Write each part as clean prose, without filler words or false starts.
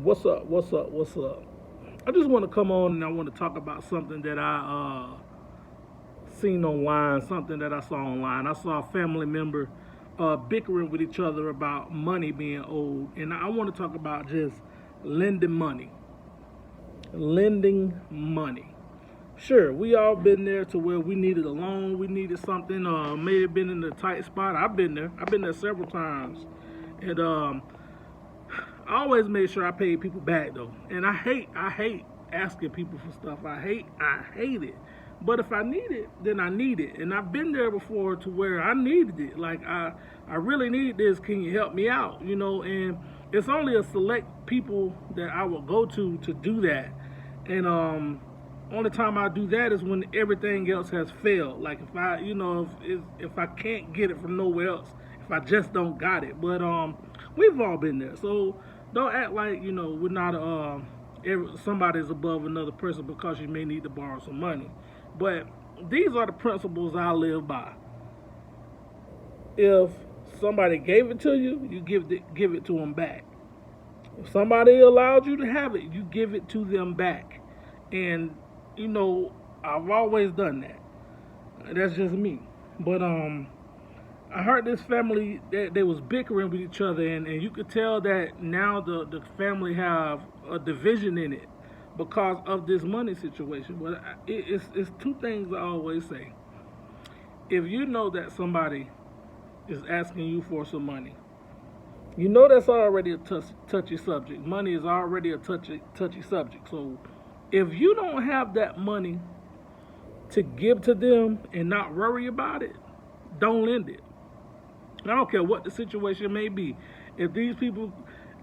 What's up? What's up? What's up? I just want to come on and I want to talk about something that I seen online, something that I saw online. I saw a family member bickering with each other about money being owed, and I want to talk about just lending money. Lending money. Sure, we all been there to where we needed a loan, we needed something, may have been in a tight spot. I've been there. I've been there several times, and I always made sure I paid people back though. And I hate asking people for stuff. I hate it. But if I need it, then I need it. And I've been there before to where I needed it. Like I really need this. Can you help me out? And it's only a select people that I will go to do that. And only time I do that is when everything else has failed. Like if I, if I can't get it from nowhere else, if I just don't got it. But we've all been there. So don't act like we're not somebody's above another person because you may need to borrow some money. But these are the principles I live by. If somebody gave it to you, you give it to them back. If somebody allowed you to have it, you give it to them back. And you know, I've always done that. That's just me. But I heard this family that they was bickering with each other, and you could tell that now the family have a division in it because of this money situation. But it's two things I always say. If you know that somebody is asking you for some money, you know that's already a touchy subject. Money is already a touchy subject. So if you don't have that money to give to them and not worry about it, don't lend it. I don't care what the situation may be. If these people,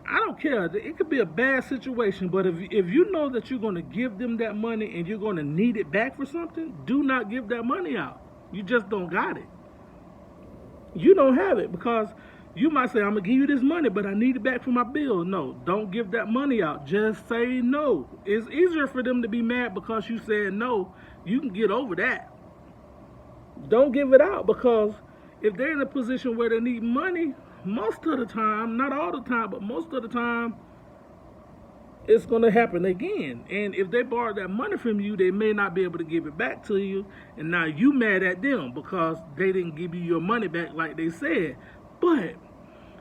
I don't care. It could be a bad situation, but if you know that you're going to give them that money and you're going to need it back for something, do not give that money out. You just don't got it. You don't have it because you might say, I'm going to give you this money, but I need it back for my bill. No, don't give that money out. Just say no. It's easier for them to be mad because you said no. You can get over that. Don't give it out because if they're in a position where they need money, most of the time, not all the time, but most of the time, it's going to happen again. And if they borrow that money from you, they may not be able to give it back to you. And now you mad at them because they didn't give you your money back like they said. But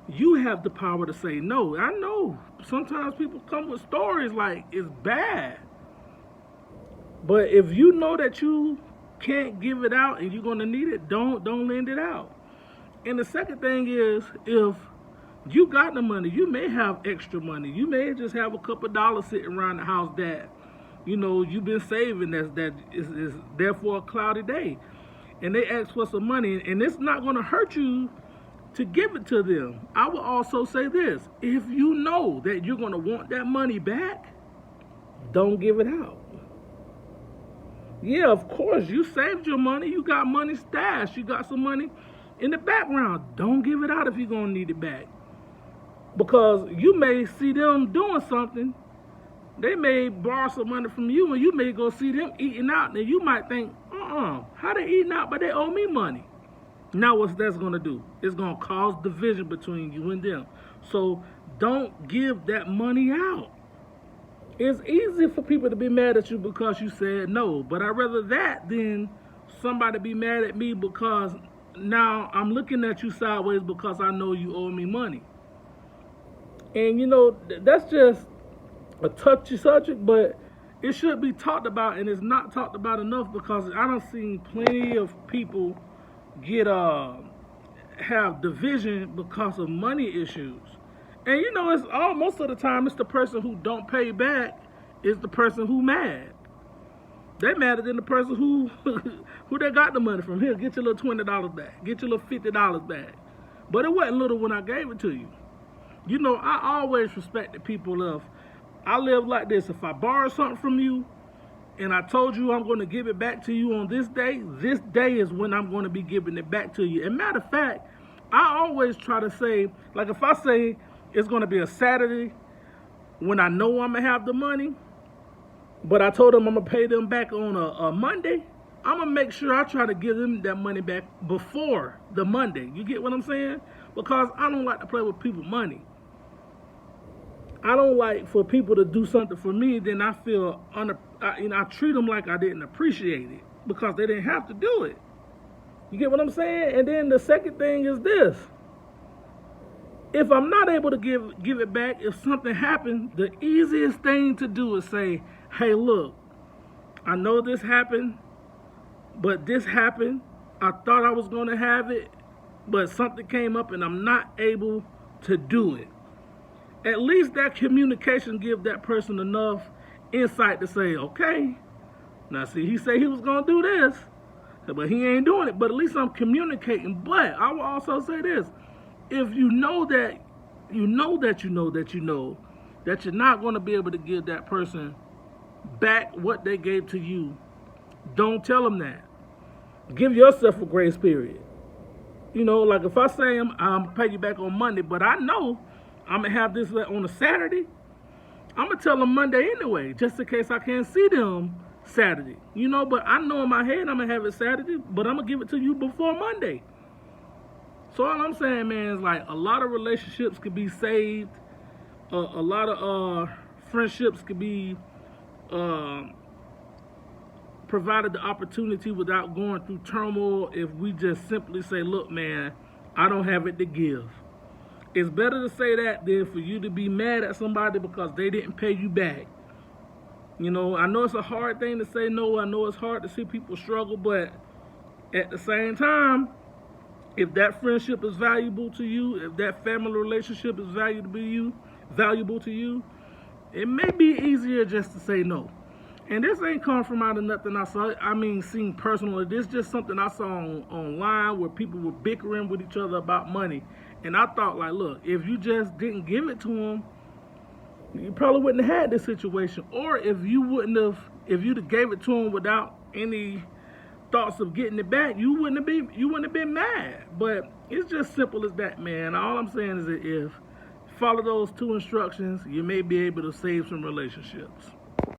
you have the power to say no. I know sometimes people come with stories like it's bad. But if you know that you can't give it out and you're going to need it, don't lend it out. And the second thing is, if you got the money, you may have extra money. You may just have a couple of dollars sitting around the house that you've been saving that is there for a cloudy day. And they ask for some money, and it's not going to hurt you to give it to them. I will also say this: if you know that you're going to want that money back, don't give it out. Yeah, of course, you saved your money. You got money stashed. You got some money in the background. Don't give it out if you're going to need it back. Because you may see them doing something. They may borrow some money from you, and you may go see them eating out. And you might think, how they eating out, but they owe me money. Now what's that's going to do? It's going to cause division between you and them. So don't give that money out. It's easy for people to be mad at you because you said no, but I'd rather that than somebody be mad at me because now I'm looking at you sideways because I know you owe me money. And that's just a touchy subject, but it should be talked about, and it's not talked about enough because I done seen plenty of people get have division because of money issues. And it's all most of the time it's the person who don't pay back is the person who mad. They madder than the person who who they got the money from. Here, get your little $20 back. Get your little $50 back. But it wasn't little when I gave it to you. I always respected people of I live like this. If I borrow something from you and I told you I'm going to give it back to you on this day is when I'm going to be giving it back to you. And matter of fact, I always try to say, like if I say it's going to be a Saturday when I know I'm going to have the money, but I told them I'm going to pay them back on a Monday, I'm going to make sure I try to give them that money back before the Monday. You get what I'm saying? Because I don't like to play with people's money. I don't like for people to do something for me, then I feel I treat them like I didn't appreciate it because they didn't have to do it. You get what I'm saying? And then the second thing is this: if I'm not able to give it back, if something happened, the easiest thing to do is say, "Hey, look, I know this happened, but this happened. I thought I was going to have it, but something came up and I'm not able to do it." At least that communication gives that person enough insight to say, okay, now see, he said he was going to do this, but he ain't doing it. But at least I'm communicating. But I will also say this: if you know that you know that you know that you know that you're not going to be able to give that person back what they gave to you, don't tell them that. Give yourself a grace period. You know, like if I say I'm pay you back on Monday, but I know I'm gonna have this on a Saturday, I'm gonna tell them Monday anyway, just in case I can't see them Saturday. You know, but I know in my head I'm gonna have it Saturday, but I'm gonna give it to you before Monday. So all I'm saying, man, is like a lot of relationships could be saved. A lot of friendships could be provided the opportunity without going through turmoil if we just simply say, look, man, I don't have it to give. It's better to say that than for you to be mad at somebody because they didn't pay you back. You know, I know it's a hard thing to say no. I know it's hard to see people struggle, but at the same time, if that friendship is valuable to you, if that family relationship is valuable to you, it may be easier just to say no. And this ain't come from out of nothing I saw. I mean, seen personally. This is just something I saw online where people were bickering with each other about money. And I thought, like, look, if you just didn't give it to them, you probably wouldn't have had this situation. Or if you'd have gave it to them without any thoughts of getting it back, you wouldn't have been mad. But it's just simple as that, man. All I'm saying is that if you follow those two instructions, you may be able to save some relationships.